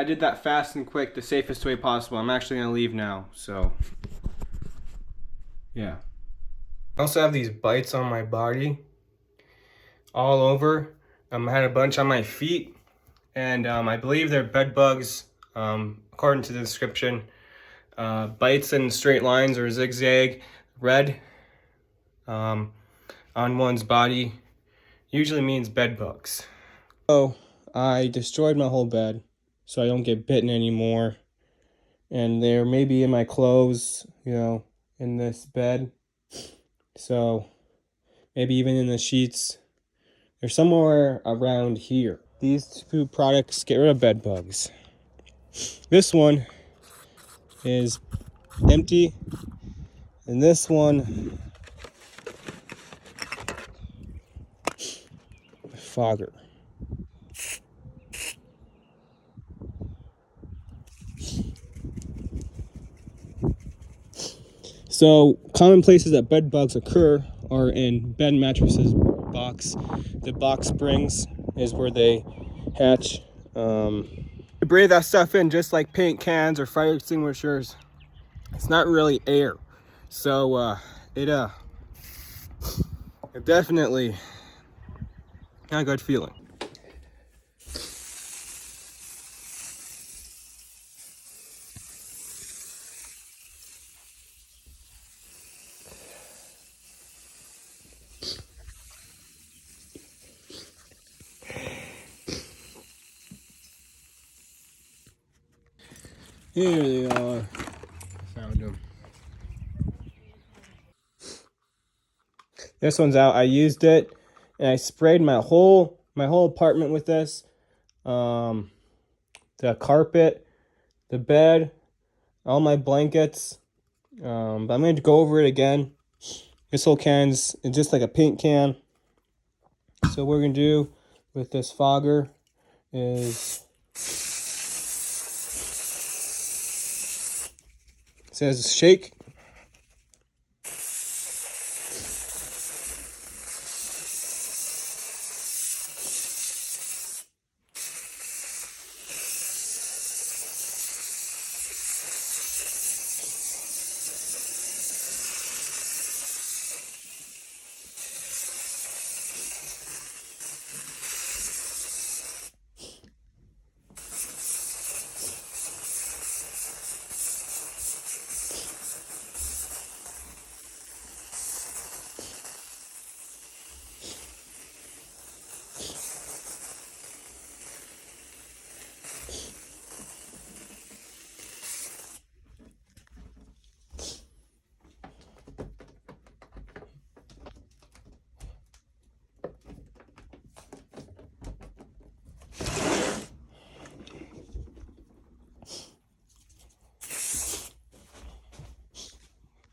I did that fast and quick, the safest way possible. I'm actually gonna leave now, so yeah. I also have these bites on my body, all over. I had a bunch on my feet, and I believe they're bed bugs, according to the description. Bites in straight lines or zigzag, red on one's body usually means bed bugs. So I destroyed my whole bed so I don't get bitten anymore. And they're maybe in my clothes, you know, in this bed. So maybe even in the sheets. They're somewhere around here. These two products get rid of bed bugs. This one is empty, and this one fogger. So common places that bed bugs occur are in bed mattresses box. The box springs is where they hatch. You breathe that stuff in just like paint cans or fire extinguishers. It's not really air, so it definitely not a good feeling. Here they are. Found them. This one's out. I used it and I sprayed my whole apartment with this. The carpet, the bed, all my blankets. But I'm going to go over it again. This whole can's just like a paint can. So what we're going to do with this fogger is, it says shake